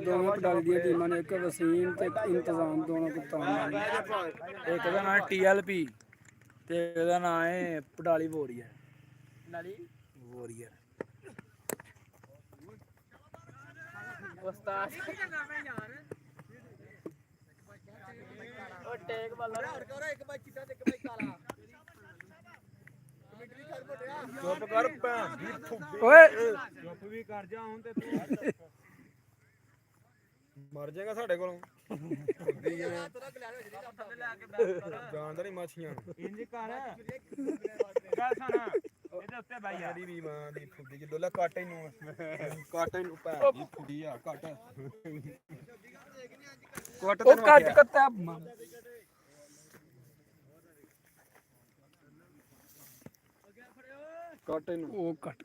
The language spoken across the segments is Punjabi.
ਦੋਵੇਂ ਪਟਾਲੀ ਦੀਆਂ ਟੀਮਾਂ ਨੇ, ਇੱਕ ਵਸੀਮ ਤੇ ਇੰਤਜ਼ਾਮ ਦੋਨੋਂ ਕਪਤਾਨ ਨੇ। ਇੱਕ ਦਾ ਨਾਮ TLP ਤੇ ਇਹਦਾ ਨਾਮ ਹੈ ਪਟਾਲੀ ਵੋਰੀਅਰ। ਵੋਰੀਅਰ ਉਸਤਾਦ ਉਹ ਟੇਕ ਬੱਲਾ ਇੱਕ ਬਾਈ ਚਿੱਟਾ ਤੇ ਇੱਕ ਬਾਈ ਕਾਲਾ। ਚੁੱਪ ਕਰ ਭੈਣ ਦੀ ਫੁੱਬੀ ਓਏ ਚੁੱਪ ਵੀ ਕਰ ਜਾ ਹੁਣ ਤੇ ਤੂੰ ਮਰ ਜਾਏਗਾ ਸਾਡੇ ਕੋਲੋਂ। ਜਾਣਦਾ ਨਹੀਂ ਮਾਛੀਆਂ ਇੰਜ ਕਰ ਗੱਲ ਸੁਣ ਇਹਦੇ ਉੱਤੇ ਬਾਈ ਆ ਦੀ ਮਾਂ ਦੀ ਫੁੱਬੀ ਜਿੱਦੋਂ ਲੈ ਕੱਟ ਇਹਨੂੰ ਭੈਣ ਦੀ ਫੁੱਬੀ ਆ ਕੱਟ ਉਹ ਕੱਟ ਕੱਤਾ ਕੱਟ ਇਹਨੂੰ ਉਹ ਕੱਟ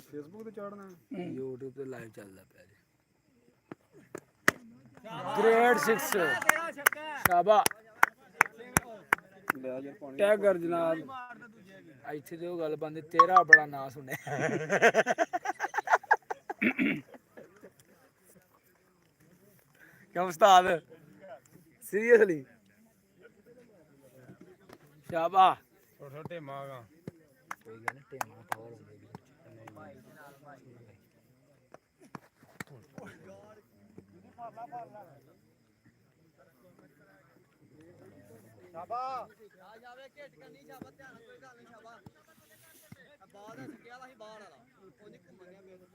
ਫੇਸਬੁੱਕ ਤੇ ਚਾੜਨਾ YouTube ਤੇ ਲਾਈਵ ਚੱਲਦਾ ਪਿਆ ਜੀ। ਗ੍ਰੇਡ 6 ਸ਼ਾਬਾ ਲੈ ਯਾਰ ਪਾਣੀ ਟੈਗਰ ਜਨਾਬ। ਇੱਥੇ ਤੇ ਉਹ ਗੱਲ ਬੰਦੇ ਤੇਰਾ ਬੜਾ ਨਾਂ ਸੁਣਿਆ। ਕਿਉਂ ਉਸਤਾਦ ਸੀਰੀਅਸਲੀ ਸ਼ਾਬਾ ਛੋਟੇ ਮਾਗਾ ਕੋਈ ਗੱਲ ਨਹੀਂ ਟੇਮਾ ਪਾਵਰ ਹੁੰਦੀ ਸ਼ਾਬਾ ਆ ਜਾਵੇ ਘੇਟ ਕਰਨੀ ਸ਼ਾਬਾ ਧਿਆਨ ਕੋਈ ਗੱਲ ਨਹੀਂ ਸ਼ਾਬਾ ਬਾਹਰ ਦਾ ਸਿੱਕਿਆ ਵਾਲਾ ਸੀ ਬਾਹਰ ਵਾਲਾ ਉਹ ਨਹੀਂ ਘੁੰਮਣਿਆ ਮੇਰੇ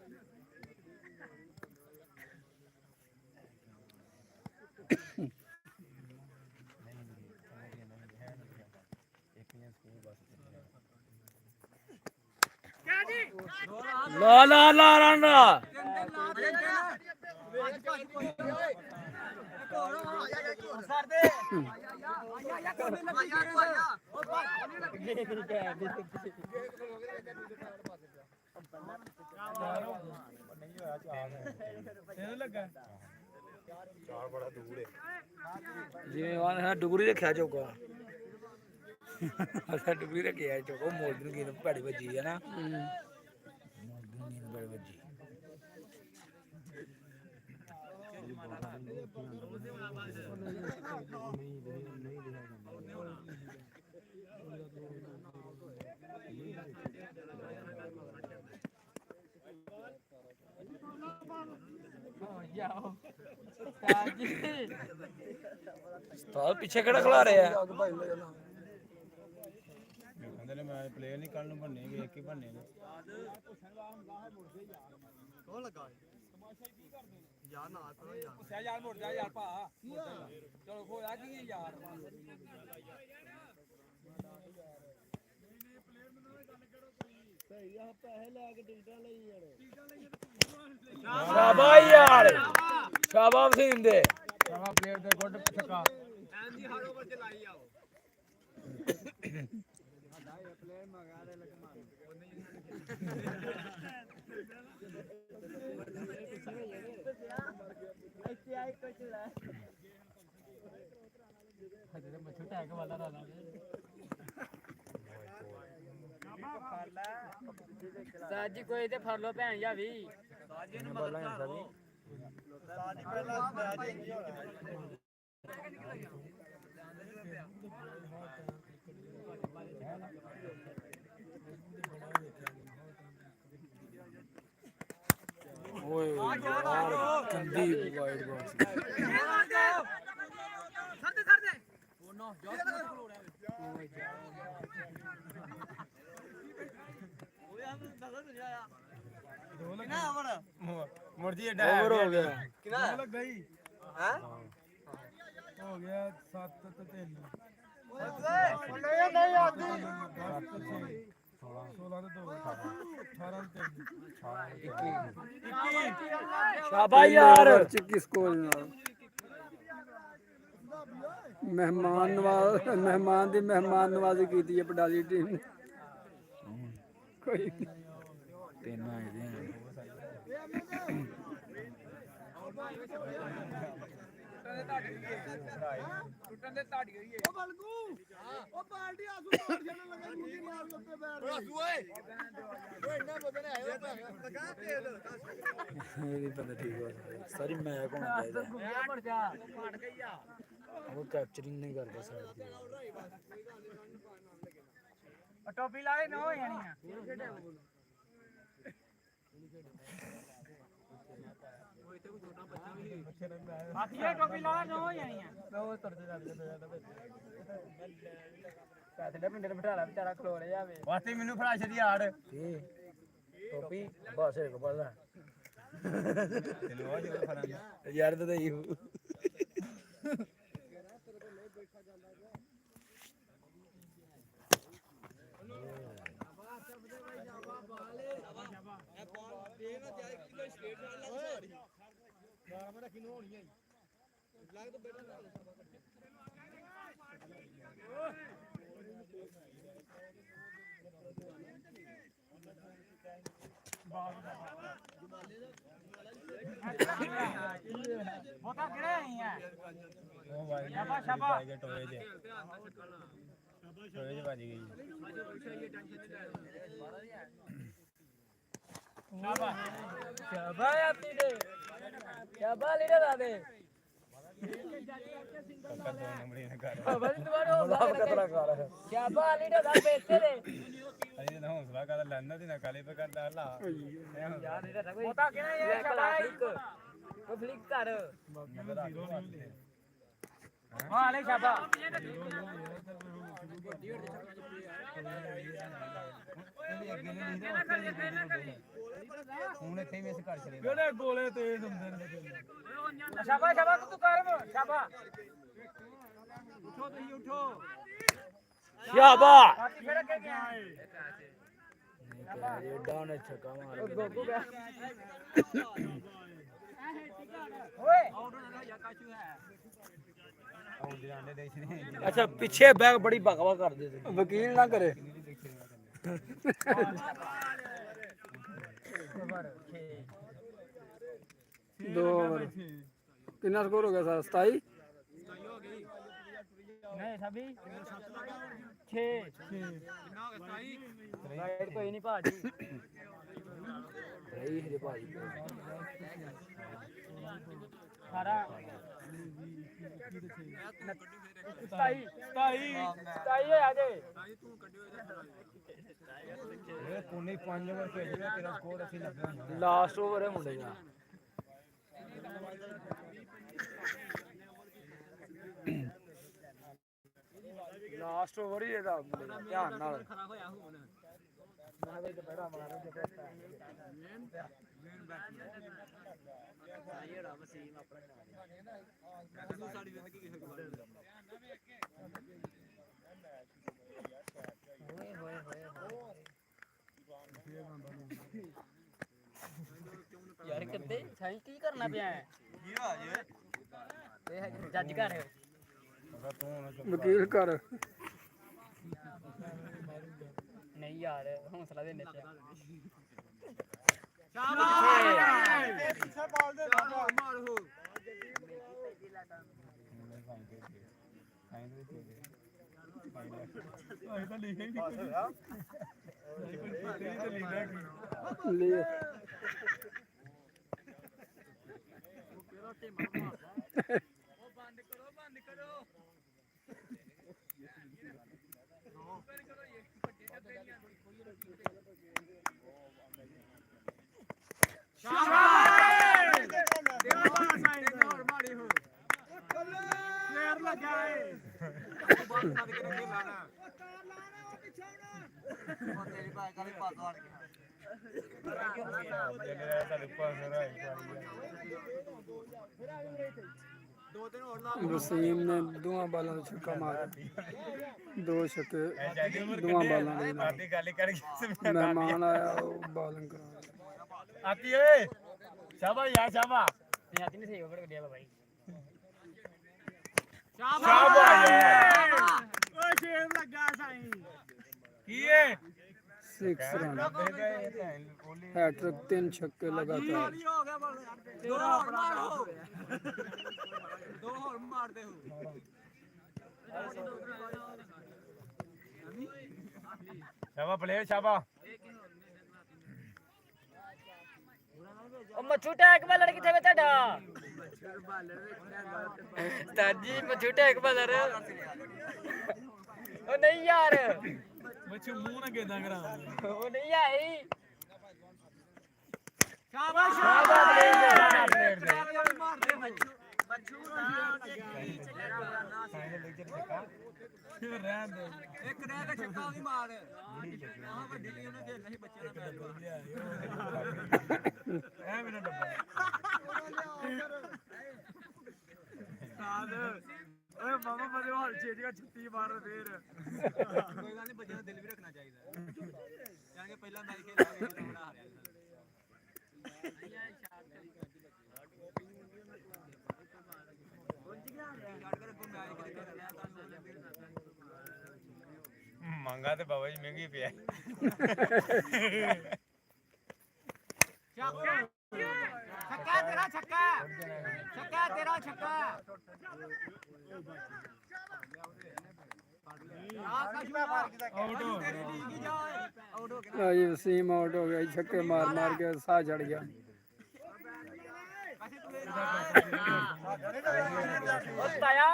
ਲਾ ਲਾ ਲਾ ਰਨ ਚਾਰ ਬੜਾ ਦੂਰ ਹੈ ਜਿਵੇਂ ਆਹ ਡੁਗਰੀ ਰੱਖਿਆ ਚੌਕਾ। ਅਸਾਂ ਡੁਗਰੀ ਰੱਖਿਆ ਚੌਕਾ ਮੋਲਡਨ ਗੇਮ ਭੜੀ ਵੱਜੀ ਹੈ ਨਾ। ਮੋਲਡਨ ਗੇਮ ਭੜੀ ਵੱਜੀ। ਉਸਤਾਦ ਪਿੱਛੇ ਕਿਹੜਾ ਖਿਲਾ ਰਿਹਾ? ਕਹਿੰਦੇ ਨੇ ਮੈਂ ਪਲੇਅਰ ਨਹੀਂ ਕੱਲ ਨੂੰ ਬੰਨੇ ਵੇਖ ਕੇ ਬੰਨੇ ਨੇ ਕੌਣ ਲੱਗਾ ਯਾਰ ਨਾ ਕਰੋ ਯਾਰ ਪੁੱਛਿਆ ਯਾਰ ਮੁੜ ਜਾ ਯਾਰ ਭਾ ਚਲੋ ਹੋਇਆ ਕੀ ਯਾਰ ਸਹੀ ਆ ਪੈਸੇ ਲੈ ਕੇ ਟਿਕਟਾਂ ਲਈ ਯਾਰ ਸ਼ਾਬਾਸ਼ ਯਾਰ ਸ਼ਾਬਾਸ਼ ਵਸੀਮ ਦੇ ਸਾਰਾ ਪਲੇਅਰ ਦੇ ਗੁੱਡ ਛੱਕਾ ਐਨ ਜੀ ਹਰ ਓਵਰ ਚ ਲਾਈ ਆਓ ਸਾਡਾ ਇਹ ਪਲੇਅਰ ਮਗਾ ਦੇ ਲਗ ਮਾਰ ਇੱਥੇ ਆਈ ਕੁਝ ਲੈ ਹਜੇ ਮੱਛੂ ਟੈਗ ਵਾਲਾ ਨਾ ਸਾਜੀ ਕੋਈ ਤੇ ਫੜ ਲੋ ਭੈਣ ਜਾ ਵੀ ਸਾਜੀ ਨੂੰ ਮਦਦ ਕਰ ਲੋ ਸਾਜੀ ਪਹਿਲਾਂ ਸਾਜੀ ਓਏ ਯਾਰ ਗੰਦੀ ਵਾਈਡ ਬਾਲ ਛੱਡ ਉਹ ਨੋ ਜਾ ਮੁਰਜੀ ਓਵਰ ਹੋ ਗਿਆ। ਕਿਹਦਾ ਲੱਗਾ ਹੀ ਹੈ ਹੋ ਗਿਆ 7 ਤੇ 3 ਨਹੀਂ ਨਹੀਂ ਆਦੀ 16 ਤੇ 2 18 ਤੇ 3 ਸ਼ਾਬਾਸ਼ ਯਾਰ ਚਿੱਕੀ ਸਕੋਰ ਨਾਲ ਮਹਿਮਾਨ ਦੀ ਮਹਿਮਾਨ ਨਵਾਜ਼ੀ ਕੀਤੀ ਹੈ ਪਟਾਲੀ ਟੀਮ ਨੇ। ਕੋਈ ਤਿੰਨ ਆਏ ਦੇ ਟੁੱਟਣ ਦੇ ਤੁਹਾਡੀ ਹੋਈ ਉਹ ਬਲਗੂ ਉਹ ਬਾਲਟੀ ਆਸੂ ਮਾਰ ਜਾਣ ਲੱਗਾ ਮੁੰਡੀ ਮਾਰ ਕੇ ਉੱਤੇ ਬੈਠ ਆਸੂ ਓਏ ਇੰਨਾ ਪਤਾ ਨਹੀਂ ਆਇਆ ਲਗਾ ਤੇਲ ਮੇਰੀ ਪਤਾ ਠੀਕ ਹੋ ਸਾਰੀ ਮੈਂ ਕੋਣ ਮਰ ਜਾ ਫੜ ਗਈ ਆ ਉਹ ਕੈਪਚਰਿੰਗ ਨਹੀਂ ਕਰਦਾ ਸਾਈਡ ਦੀ ਟੋਪੀ ਲਾ ਲੈ ਨਾ ਹੋ ਜਾਣੀ ਆ ਬਾਕੀ ਟੋਪੀ ਲਾ ਨਾ ਹੋ ਜਾਣੀ ਆ ਉਹ ਤੁਰਦੇ ਜਾਂਦੇ ਪੈਸੇ ਪਿੰਡੇ ਤੇ ਬਿਠਾ ਲਾ ਵਿਚਾਰਾ ਖਲੋੜ ਜਾਵੇ ਵਾਸਤੇ ਮੈਨੂੰ ਫੜਾ ਛਦੀ ਆੜ ਕੀ ਟੋਪੀ ਬਸ ਇੱਕ ਬਸ ਤੈਨੂੰ ਆ ਜੋ ਫੜਾ ਯਾਰ ਤਾਂ ਹੀ ਬਹੁਤਾ ਕਿਹੜੇ ਆਈ ਆ ਉਹ ਵਾਈ ਸ਼ਾਬਾਸ਼ ਸ਼ਾਬਾਸ਼ ਟੋਏ ਦੇ ਟੋਏ ਵੱਜ ਗਈ ਸ਼ਾਬਾਸ਼ ਸ਼ਾਬਾਸ਼ ਆਪੀ ਦੇ ਸ਼ਾਬਾਸ਼ ਲੀਡਰ ਆ ਦੇ ਕੱਕਾ ਦੋ ਨੰਬਰੀ ਨੇ ਕਰ ਬਸ ਦੁਬਾਰਾ ਮਜ਼ਾਕ ਕਤਰਾ ਕਰ ਸ਼ਾਬਾਸ਼ ਲੀਡਰ ਦਾ ਬੇਟੇ ਦੇ ਅਜੇ ਤਾਂ ਹੌਸਲਾ ਕਰ ਲੈਂਦਾ ਤੇ ਨਾ ਕਾਲੇ ਪੇ ਕਰਦਾ ਲਾ ਯਾਰ ਇਹਦਾ ਕੋਈ ਬਹੁਤਾ ਕਿਹੜਾ ਯਾਰ ਸ਼ਾਬਾਸ਼ ਉਹ ਫਲਿਕ ਕਰ ਹਾਂ ਲੈ ਸ਼ਾਬਾਸ਼ ਹੁਣ ਇੱਥੇ ਮਿਸ ਕਰ ਚਲੇ ਕਿਹੜੇ ਗੋਲੇ ਤੇਜ਼ ਹੁੰਦੇ ਨੇ ਸ਼ਾਬਾਸ਼ ਸ਼ਾਬਾਸ਼ ਤੂੰ ਕਰ ਸ਼ਾਬਾਸ਼ ਉਠੋ ਤੁਸੀਂ ਉਠੋ ਸ਼ਾਬਾਸ਼ ਫਿਰ ਅੱਗੇ ਗਿਆ ਏਡਾ ਨੇ ਛੱਕਾ ਮਾਰ ਗੋਗੂ ਗਿਆ ਓਏ ਆਉਂਦੇ ਆਂਦੇ ਦੇਸ਼ ਨੇ ਅੱਛਾ ਪਿੱਛੇ ਬੈਗ ਬੜੀ ਬਕਵਾ ਕਰਦੇ ਤੇ ਵਕੀਲ ਨਾ ਕਰੇ ਦੋ ਓਵਰ ਕਿੰਨਾ ਸਕੋਰ ਹੋ ਗਿਆ ਸਰ 27 ਨਹੀਂ ਸਭੀ 6 ਰਾਈਟ ਕੋਈ ਨਹੀਂ ਭਾਜੀ ਰਹੀ ਹਜੇ ਭਾਜੀ ਸਾਰਾ 27 ਹੋਇਆ ਜੇ ਇਹ ਕੋਨੇ 5 ਓਵਰ ਭੇਜਣਾ ਤੇਰਾ ਸਕੋਰ ਅਸੀਂ ਲੱਗਣਾ ਲਾਸਟ ਓਵਰ ਹੈ ਮੁੰਡੇ ਦਾ ਲਾਸਟ ਓਵਰ ਹੀ ਇਹਦਾ ਧਿਆਨ ਨਾਲ ਯਾਰ ਕਿੱਦੇ ਸਾਈਂ ਕੀ ਕਰਨਾ ਪਿਆ ਹੈ ਇਹ ਜੱਜ ਘਰ ਵਕੀਲ ਕਰ ਨਹੀਂ ਯਾਰ ਹੌਸਲਾ ਦੇ ਨਿੱਚਾ ਪਿੱਛੇ ਬਾਲ ਦੇ ਮਾਰ ਹੋ ਲੈ ਵਸੀਮ ਨੇ ਦੋਵਾਂ ਬਾਲਾਂ ਤੋਂ ਛੱਕਾ ਮਾਰਿਆ ਦੋ ਛੱਕੇ ਦੋਵਾਂ ਬਾਲਾਂ ਦੇ ਨਾਲ ਆਤੀ ਗੱਲ ਕਰ ਮਹਿਮਾਨ ਆਇਆ ਉਹ ਬਾਲਿੰਗ ਕਰਾਉਣ ਆਤੀ ਓਏ ਸ਼ਾਬਾਸ਼ ਯਾਰ ਸ਼ਾਬਾਸ਼ ਤੇ ਆਤੀ ਨੇ ਸਹੀ ਓਵਰ ਕੱਢਿਆ ਵਾ ਬਾਈ ਸ਼ਾਬਾਸ਼ ਯਾਰ ਓਏ ਸ਼ੇਰ ਲੱਗਾ ਸਾਈਂ ਕੀ ਏ 6 ਰਨ ਹੈਟ੍ਰਿਕ 3 ਛੱਕੇ ਲਗਾਤਾਰ ਹੋ ਗਿਆ ਬੋਲ ਯਾਰ ਦੋ ਮਾਰ ਹੋ ਦੋ ਹੋਰ ਮਾਰਦੇ ਹੋ ਸ਼ਾਬਾ ਪਲੇਅਰ ਸ਼ਾਬਾ ਉਹ ਮੱਛੂ ਟੈਕ ਬਾਲਰ ਕਿੱਥੇ ਵੇ ਤੁਹਾਡਾ ਸਤਾਜੀ ਮੱਛੂ ਟੈਕ ਬਾਲਰ ਉਹ ਨਹੀਂ ਯਾਰ ਮੱਛੂ ਮੂੰਹ ਨਾ ਗੇਦਾ ਕਰਾ ਉਹ ਨਹੀਂ ਆਈ ਸ਼ਾਬਾਸ਼ ਪਲੇਅਰ ਦੇ ਮਾਰਦੇ ਮੱਛੂ ਰਹਿਣ ਦੇ ਇੱਕ ਰਹਿ ਕੇ ਛੱਕਾ ਵੀ ਮਾਰ ਆਹ ਵੱਡੀ ਲਈ ਉਹਨੇ ਖੇਲਣਾ ਸੀ ਬੱਚਿਆਂ ਦਾ ਐ ਮੇਰਾ ਡੱਬਾ ਸਾਦ ਓਏ ਮਾਮਾ ਬੜੇ ਹਾਲ ਚੇਜ ਦਾ ਛੁੱਟੀ ਮਾਰ ਫੇਰ ਕੋਈ ਗੱਲ ਨਹੀਂ ਬੱਚਿਆਂ ਦਾ ਦਿਲ ਵੀ ਰੱਖਣਾ ਚਾਹੀਦਾ ਕਿਉਂਕਿ ਪਹਿਲਾਂ ਮੈਚ ਖੇਡਿਆ ਸੀ ਬੜਾ ਹਾਰਿਆ ਮੰਗਾ ਤੇ ਬਾਬਾ ਜੀ ਮਹਿੰਗੀ ਪਿਆ ਛੱਕਾ ਤੇਰਾ ਛੱਕਾ ਛੱਕਾ ਤੇਰਾ ਛੱਕਾ ਆਊਟ ਹੋ ਜੀ ਵਸੀਮ ਆਊਟ ਹੋ ਗਿਆ ਜੀ, ਛੱਕੇ ਮਾਰ ਮਾਰ ਕੇ ਸਾਹ ਚੜ ਗਿਆ। ਉਹ ਤਾਇਆ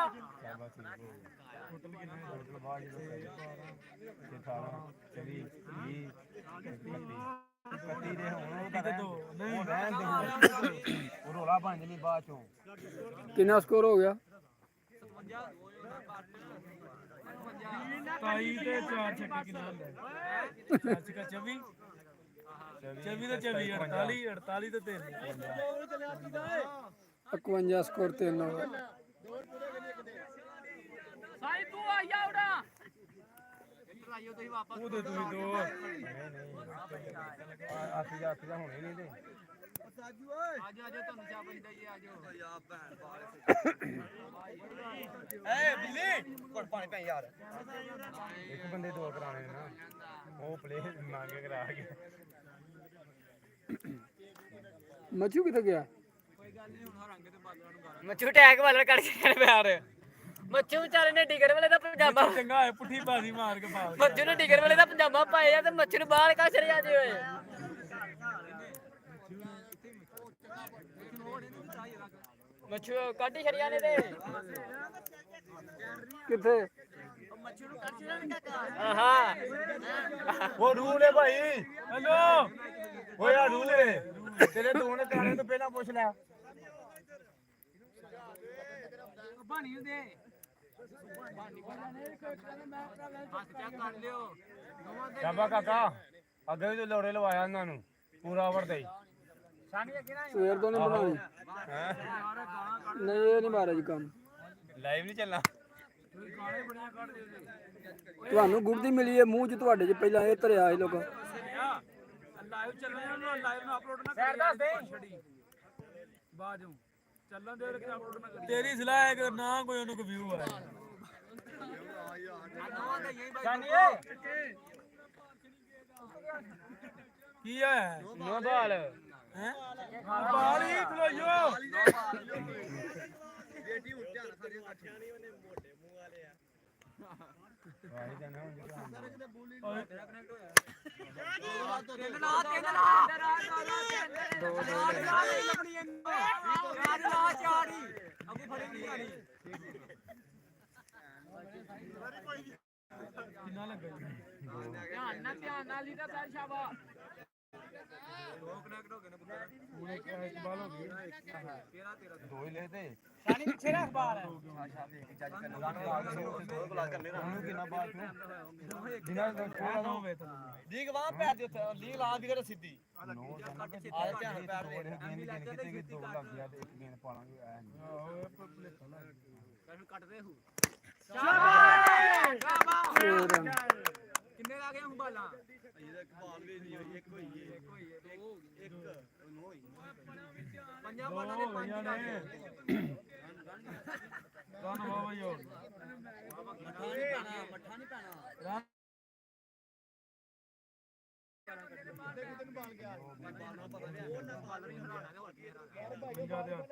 ਰੋਲਾ ਬਣ ਜਣੀ ਬਾਅਦ ਚੋਂ ਕਿੰਨਾ ਸਕੋਰ ਹੋ ਗਿਆ? 27 ਤੇ 4 ਛੱਕੇ ਕਿੰਨਾ ਹੁੰਦਾ ਅੱਜ ਕਾ 24 24 ਤੇ 24 48 48 ਤੇ 3 51 ਸਕੋਰ 3 ਹੋ ਗਿਆ। ਸਾਈ ਤੂੰ ਆ ਜਾ ਉਡਾ ਉਹਦੇ ਤੁਸੀਂ ਦੋ ਆਖੀ ਦਾ ਹੋਣੇ ਨਹੀਂ ਤੇ ਇੱਕ ਬੰਦੇ ਦੋ ਕਰਾਣੇ ਨੇ ਨਾ ਉਹ ਪਲੇ ਮੰਗੇ ਕਰਾ ਕੇ ਮੱਛੂ ਕਿੱਥੇ ਗਿਆ? ਮੱਛੂ ਟੈਕ ਬਾਲਰ ਕੱਢ ਕੇ ਪਿਆਰ ਮੱਛੂ ਵਿਚਾਰੇ ਨੇ ਡਿਗਰ ਵਾਲੇ ਦਾ ਪਜਾਮਾ ਚੰਗਾ ਹੈ ਪੁੱਠੀ ਬਾਜ਼ੀ ਮਾਰ ਕੇ ਪਾ ਮੱਛੂ ਨੇ ਡਿਗਰ ਵਾਲੇ ਦਾ ਪਜਾਮਾ ਪਾਇਆ ਤੇ ਮੱਛੂ ਨੂੰ ਬਾਹਰ ਕੱਢ ਰਿਆ ਜੀ ਓਏ ਮੱਛੂ ਕੱਢੀ ਛੜਿਆ ਨੇ ਤੇ ਕਿੱਥੇ? ਆਹਾ ਉਹ ਰੂਲ ਹੈ ਭਾਈ ਹੈਲੋ ਹੋਇਆ ਰੂਲ ਹੈ ਤੇਰੇ ਦੋਨੇ ਤਾਰੇ ਤੋਂ ਪਹਿਲਾਂ ਪੁੱਛ ਲੈ ਬਾਣੀ ਹੁੰਦੇ ਸ਼ਾਬਾ ਕਾਕਾ ਅੱਗੇ ਵੀ ਲੋੜੇ ਲਵਾਇਆ ਇਹਨਾਂ ਨੂੰ ਪੂਰਾ ਓਵਰ ਦੇ ਸਵੇਰ ਤੋਂ ਨਹੀਂ ਬਣਾਈ। ਨਹੀਂ ਇਹ ਨਹੀਂ ਮਾਰਿਆ ਜੀ ਕੰਮ। ਲਾਈਵ ਨਹੀਂ ਚੱਲਣਾ ਤੁਹਾਨੂੰ ਗੁਰਦੀ ਮਿਲੀ ਹੈ ਮੂੰਹ 'ਚ ਤੁਹਾਡੇ 'ਚ ਪਹਿਲਾਂ ਇਹ ਧਰਿਆ ਸੀ ਲੋਕ। ਲਾਈਵ ਚੱਲਣਾ ਉਹਨੂੰ ਲਾਈਵ ਨੂੰ ਅਪਲੋਡ ਨਾ ਕਰੀ ਦੱਸ ਦੇ ਬਾਜੂ ਚੱਲਣ ਦੇ ਕਿ ਅਪਲੋਡ ਨਾ ਕਰੀ ਤੇਰੀ ਸਲਾਹ ਹੈ ਕਿ ਨਾ ਕੋਈ ਉਹਨੂੰ ਕੋਈ ਵਿਊ ਆਏ ਕੀ ਹੈ ਨੋ ਬਾਲ ਹੈ ਬਾਲ ਹੀ ਖਲੋਇਓ ਬੇਟੀ ਉੱਠ ਜਾਣਾ ਸਾਰੀਆਂ ਇਕੱਠੀਆਂ ਨਹੀਂ ਉਹਨੇ ਮੋਟੇ ਮੂੰਹ ਵਾਲੇ ਆ ਵਾਹੀ ਜਾਣਾ ਹੁਣ ਕਿੰਨਾ ਲੱਗਾ ਧਿਆਨ ਨਾਲ ਹੀ ਤਾਂ ਚੱਲ ਸ਼ਾਬਾ ਪੂਰੇ ਇੱਕ ਬਾਲ ਹੋ ਗਈ ਦੋ ਹੀ ਲੈ ਤੇ ਸਾਨੀ ਪਿੱਛੇ ਰੱਖ ਬਾਲ ਉਹਨੂੰ ਕਿੰਨਾ ਬਾਲ ਚੋਂ ਬਿਨਾਂ ਥੋੜਾ ਨਾ ਹੋਵੇ ਤਾਂ ਲੀਗ ਵਾਂ ਪੈਰ ਦੇ ਉੱਤੇ ਲੀਗ ਲਾ ਦੀ ਕਰ ਸਿੱਧੀ ਨੋ ਜਾਨਾ ਕਿ ਆ ਧਿਆਨ ਪੈਰ ਦੇ ਗੇਂਦ ਕਿਤੇ ਕਿ ਦੋ ਲੱਗ ਗਿਆ ਤੇ ਇੱਕ ਗੇਂਦ ਪਾਲਾਂਗੇ ਐ ਨਹੀਂ ਕੱਟਦੇ ਹੂ ਹੋਰ ਕਿੰਨੇ ਲਾ ਗਏ ਹੁਣ ਬਾਲਾਂ ਇਹਦਾ ਇੱਕ ਬਾਲ ਵੀ ਨਹੀਂ ਹੋਈ ਇੱਕ ਹੋਈ ਦੋ ਇੱਕ ਨੋ ਹੋਈ ਪੰਜਾਂ ਬਾਲਾਂ ਦੇ ਪੰਜ ਲਾ ਗਏ ਰਨ ਬਾਬਾ ਯੋ ਮੱਠਾ ਨਹੀਂ ਪੈਣਾ ਪੰਜਾ ਦੇ ਹੱਥ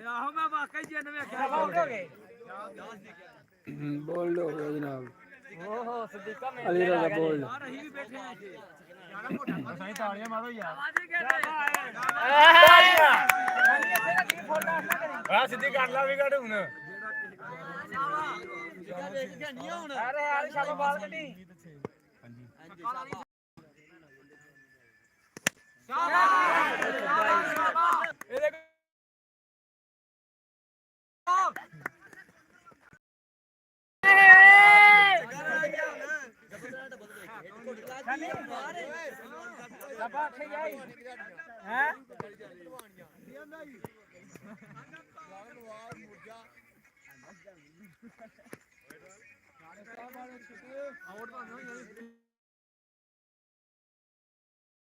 ਆਹੋ ਮੈਂ ਵਾਕਈ ਜਿੰਨ ਵੇਖਿਆ ਹੋ ਗਏ ਬੋਲਡ ਹੋ ਗਿਆ ਜਨਾਬ ਓਹੋ ਸਦੀਕਾ ਮੇਰੇ ਅਲੀ ਰਾਜਾ ਬੋਲਡ ਅਸੀਂ ਵੀ ਬੈਠੇ ਆ ਇੱਥੇ ਯਾਰਾ ਮੋਟਾ ਸਾਈ ਤਾਲੀਆਂ ਮਾਰੋ ਯਾਰ ਆ ਸਿੱਧੀ ਕਰ ਲਾ ਵੀ ਕੱਢ ਹੁਣ ਅਰੇ ਯਾਰ ਸ਼ਾਬਾ ਬਾਲ ਕੱਢੀ ਇਹਦੇ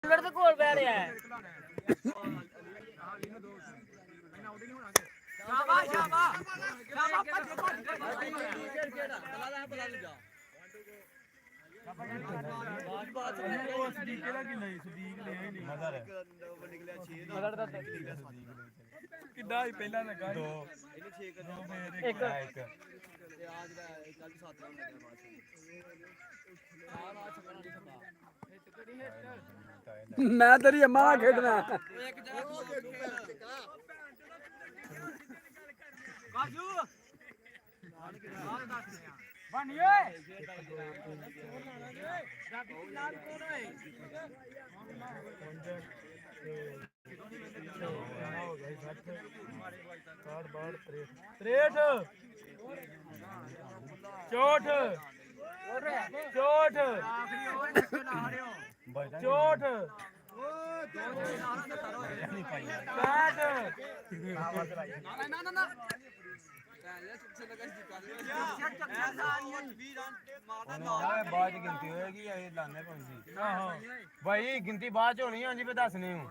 ਲੜ ਤੇ ਕੋਲ ਬੈ ਰਿਹਾ ਹੈ ਸ਼ਾਬਾਸ਼ ਸ਼ਾਬਾਸ਼ ਕਿੱਦਾਂ ਹੀ ਪਹਿਲਾਂ ਲੱਗਾ 2 1 ਮੈਂ ਤੇਰੀ ਅੰਮਾ ਨਾਲ ਖੇਡਣਾ ਕਾਜੂ ਬਣੀ ਓਏ ਨਾਲ ਕੋਣ ਓਏ ਚੋਟ ਚੋਟ ਚੋਟ ਬਾਅਦ ਗਿਣਤੀ ਹੋਏਗੀ ਇਹ ਲਾਣੇ ਪਹੁੰਚੀ ਭਾਈ ਗਿਣਤੀ ਬਾਅਦ ਚ ਹੋਣੀ ਹਾਂਜੀ ਫੇ ਦੱਸਨੇ ਹੂੰ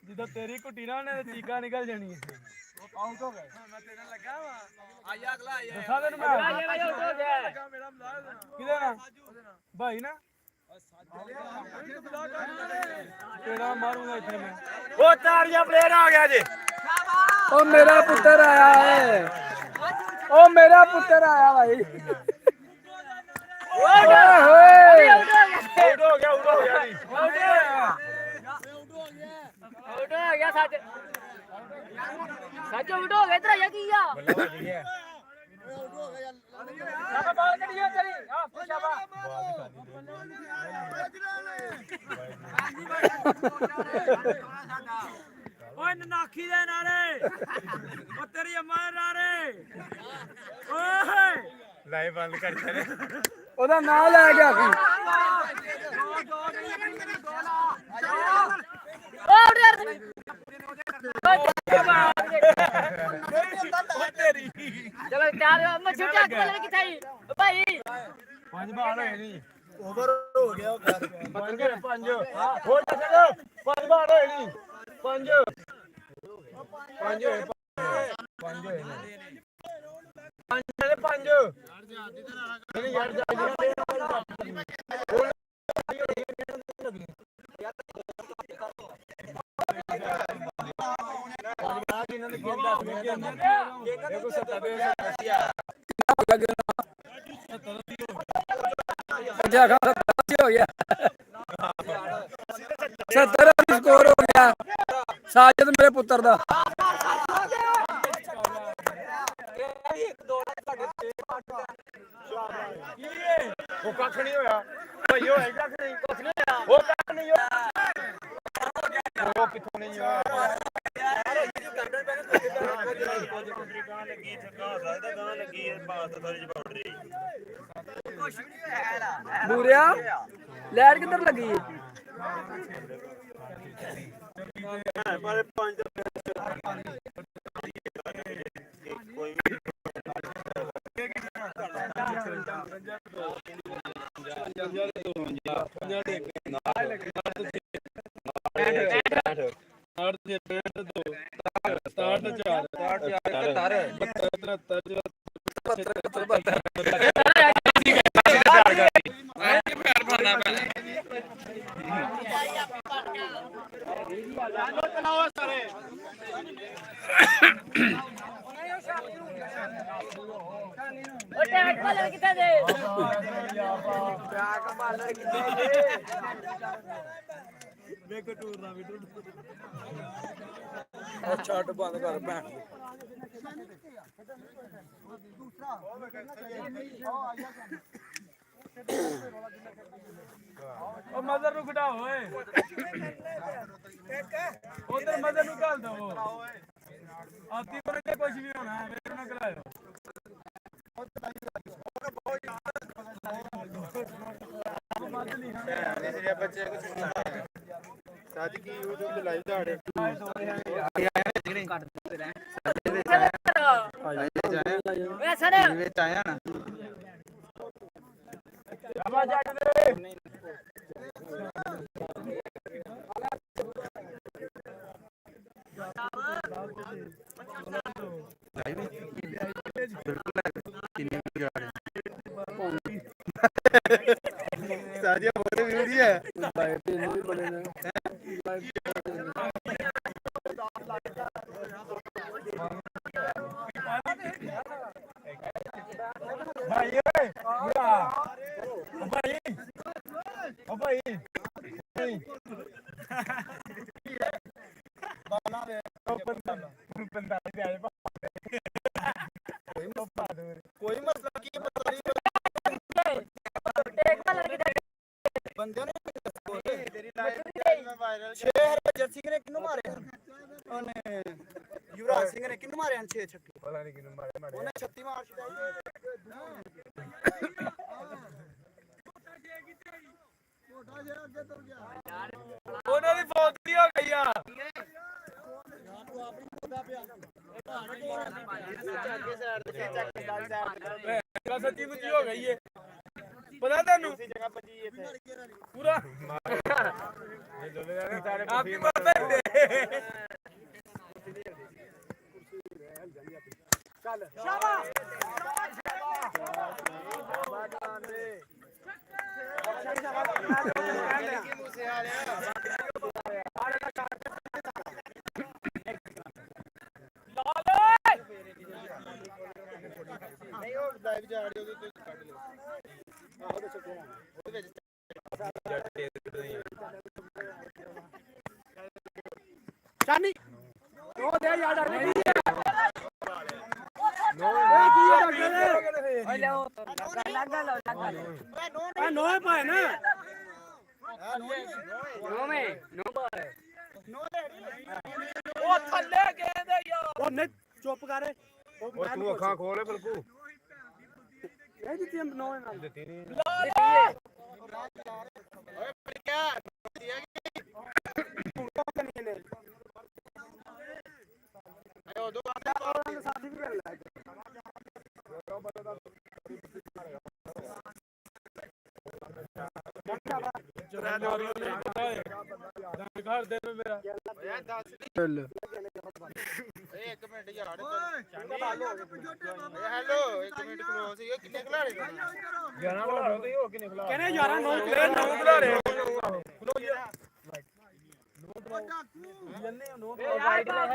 ਜਿੱਦਾਂ ਤੇਰੀ ਕੁੱਟੀ ਨਾ ਉਹਨੇ ਚੀਕਾਂ ਨਿਕਲ ਜਾਣੀ ਆਊਟ ਹੋ ਗਏ ਮੈਂ ਤੇਰੇ ਲੱਗਾ ਵਾ ਆਇਆ ਅਗਲਾ ਆਇਆ ਦੱਸਾਂ ਤੈਨੂੰ ਮੈਂ ਆਊਟ ਹੋ ਗਿਆ ਕਿਹਦੇ ਨਾਲ ਭਾਈ ਨਾ ਕਿਹੜਾ ਮਾਰੂੰਗਾ ਇੱਥੇ ਮੈਂ ਉਹ ਤਾੜੀਆਂ ਪਲੇਅਰ ਆ ਗਿਆ ਜੇ ਉਹ ਮੇਰਾ ਪੁੱਤਰ ਆਇਆ ਹੈ ਉਹ ਮੇਰਾ ਪੁੱਤਰ ਆਇਆ ਭਾਈ ਓਏ ਹੋਏ ਆਊਟ ਹੋ ਗਿਆ ਜੀ ਆਊਟ ਹੋ ਗਿਆ ਸੱਚ ਸੱਚ ਆਊਟ ਹੋ ਗਿਆ ਇਧਰ ਆ ਕੀ ਆ ਸ਼ਾਬਾ ਬਾਲ ਕੱਢੀਏ ਤੇਰੀ ਆ ਸ਼ਾਬਾ ਓਏ ਨਨਾਖੀ ਦੇ ਨਾਰੇ ਓ ਤੇਰੀ ਅੰਮਾ ਦੇ ਨਾਰੇ ਓਏ ਲਾਈਵ ਬੰਦ ਕਰ ਦੇ ਉਹਦਾ ਨਾਂ ਲੈ ਗਿਆ ਸੀ ਆਊਟ ਯਾਰ ਚਲੋ ਚਾਰ ਮੱਛੂ ਚੱਕ ਲੈ ਕਿੱਥੇ ਆਈ ਭਾਈ 5 ਬਾਲ ਹੋਏ ਨਹੀਂ ਓਵਰ ਹੋ ਗਿਆ ਉਹ ਕਰ 5 ਹੋ ਜਾ 5 ਬਾਲ ਹੋਏ ਨਹੀਂ 5 ਹੋਏ 5 ਹੋਏ 5 ਹੋਏ 5 5 ਨਹੀਂ ਯਾਰ हो गया 70 स्कोर हो गया साजिद मेरे पुत्र दा ਉਹ ਕੱਖ ਨਹੀਂ ਹੋਇਆ ਭਾਈ ਹੋਇਆ ਕੱਖ ਨਹੀਂ ਕੁਛ ਨਹੀਂ ਹੋਇਆ ਉਹ ਕੱਖ ਨਹੀਂ ਹੋਇਆ ਉਹ ਕਿੱਥੋਂ ਨਹੀਂ ਹੋਇਆ ਯਾਰ ਇਹ ਜੋ ਕਰਦਾ ਪੈਣਾ ਗਾਂ ਲੱਗੀ ਛੱਕਾ ਸਕਦਾ ਗਾਂ ਲੱਗੀ ਬਾਤ ਥੋੜੀ ਜਿਹੀ ਬਾਉਂਡਰੀ ਕੁਛ ਨਹੀਂ ਹੋਇਆ ਬੂਰਿਆ ਲਾਈਟ ਕਿੱਧਰ ਲੱਗੀ ਪਰ 5 ਕੋਈ ਟੈਗ ਬਾਲਰ ਕਿੱਥੇ ਦੇ ਛੱਡ ਬੰਦ ਕਰ ਭੈਣ ਉਹ ਮਦਰ ਨੂੰ ਘਟਾਓ ਓਏ ਉਧਰ ਮਦਰ ਨੂੰ ਘਾਲ ਦੋ ਆਤੀ ਕੋਲ ਤੇ ਕੁਝ ਵੀ ਹੋਣਾ ਵੇਖ ਨਾ ਘਲਾਇਓ ਬੱਚੇ ਸਾਜ ਕੀ YouTube ਤੇ ਲਾਈਵ ਝਾੜੇ ਓਏ ਸਰ ਵਿੱਚ ਆਇਆ ਨਾ ਸਾਜਿਆ ਬੋਲੇ ਵੀਡੀਓ ਹੈ ਲਾਈਟ ਤੇ ਨਹੀਂ ਬਣੇ ਨੇ ਭਾਈ ਓਏ ਬੁਰਾ ਭਾਈ ਓ ਭਾਈ ਬਾਲਾ ਵੇ ਬੰਦਾ ਤੇ ਆਏ ਕੋਈ ਮਸਲਾ ਕੀ ਪਤਾ ਨਹੀਂ ਟੈਗ ਬਾਲਰ ਕਿੱਥੇ ਬੰਦੇ ਨੇ ਤੇਰੀ ਲਾਈਵ ਮੈਂ ਵਾਇਰਲ 6000 ਜਰਸੀ ਨੇ ਕਿੰਨੂੰ ਮਾਰਿਆ ਉਹਨੇ ਯੁਵਰਾਜ ਸਿੰਘ ਨੇ ਕਿੰਨੂੰ ਮਾਰਿਆ 6 ਛੱਕੇ ਪਤਾ ਨਹੀਂ ਕਿੰਨੂੰ ਮਾਰਿਆ ਉਹਨੇ 36 ਮਾਰ ਛਡਾਈ ਉਹਨਾਂ ਦੀ ਫੌਜੀ ਹੋ ਗਈ ਆ ਸੱਚੀ ਮੁੱਚੀ ਹੋ ਗਈ ਏ ਪਤਾ ਤੈਨੂੰ ਪੂਰਾ ਆਪੀ ਮਰਦੇ ਚੱਲ ਸ਼ਾਬਾਸ਼ ਨਹੀਂ ਉਹ ਲਾਈਵ ਜਾ ਰਹੀ ਉਹਦੇ ਤੇ ਕੱਢ ਲਿਓ ਆਹ ਉਹਦੇ ਚੱਕੋ ਉਹਦੇ ਵਿੱਚ ਚਾਨੀ ਉਹ ਦੇ ਯਾਰ ਨਹੀਂ ਓਏ ਲਓ ਲੱਗਾ ਲਓ ਆ ਨੋਏ ਪਾਏ ਨਾ ਨੋਵੇਂ ਨੋ ਬਾਰ ਉਹ ਥੱਲੇ ਕਹਿੰਦੇ ਯਾਰ ਉਹ ਨਹੀਂ ਚੁੱਪ ਕਰ ਉਹ ਤੂੰ ਅੱਖਾਂ ਖੋਲੇ ਬਲਕੂ ਇਹ ਦਿੱਤੀ ਨੋਏ ਨਾਲ ਦਿੱਤੀ ਨਹੀਂ ਓਏ ਪੜਿਆ ਆਇਓ ਦੋ ਸਾਥੀ ਵੀ ਕਰ ਲੈ ਘਰ ਦੇ ਮੇਰਾ ਚੱਲ ਓਏ 1 ਮਿੰਟ ਯਾਰ ਹੈਲੋ 1 ਮਿੰਟ ਖਲੋ ਸੀ ਕਿੰਨੇ ਖਿਲਾੜੇ 11 ਖਿਲਾੜੇ ਤੁਸੀਂ ਹੋ ਕਿੰਨੇ ਖਿਲਾੜੇ ਕਹਿੰਦੇ 11 9 ਖਿਲਾੜੇ ਖਲੋ ਜੀ ਵਾਈਟ ਲੈ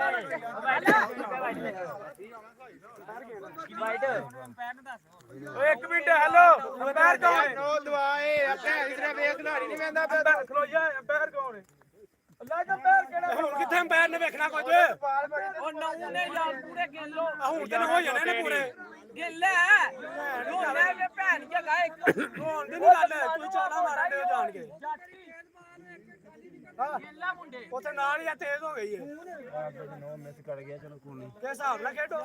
ਵਾਈਟ ਓਏ 1 ਮਿੰਟ ਹੈਲੋ ਅੰਪਾਇਰ ਕੌਣ ਨੋ ਦਵਾਏ ਆਪਣੇ ਇਸਰੇ ਵੇ ਖਿਲਾੜੀ ਨਹੀਂ ਵੇਂਦਾ ਅੰਪਾਇਰ ਖਲੋ ਜਾ ਅੰਪਾਇਰ ਕੌਣ ਹੈ ਅੱਲਾ ਦਾ ਅੰਪਾਇਰ ਕਿਹੜਾ ਹੁਣ ਕਿੱਥੇ ਅੰਪਾਇਰ ਨੇ ਵੇਖਣਾ ਕੁਝ ਉਹ ਨੌ ਨੇ ਯਾਰ ਪੂਰੇ ਗਿੱਲੋ ਹੁਣ ਤੇ ਹੋ ਜਾਣੇ ਨੇ ਪੂਰੇ ਗਿੱਲੇ ਦੋਨੇ ਵੇ ਭੈਣ ਜਗਾ ਇੱਕ ਹੁਣ ਦੀ ਨਹੀਂ ਗੱਲ ਤੂੰ ਚਾਲਾ ਮਾਰਨ ਦੇ ਜਾਣ ਕੇ ਗਿੱਲਾ ਮੁੰਡੇ ਉੱਥੇ ਨਾਲ ਹੀ ਆ ਤੇਜ਼ ਹੋ ਗਈ ਹੈ ਨੋ ਮਿਸ ਕਰ ਗਿਆ ਚਲੋ ਕੋਈ ਨਹੀਂ ਕਿਸ ਹਿਸਾਬ ਨਾਲ ਖੇਡੋ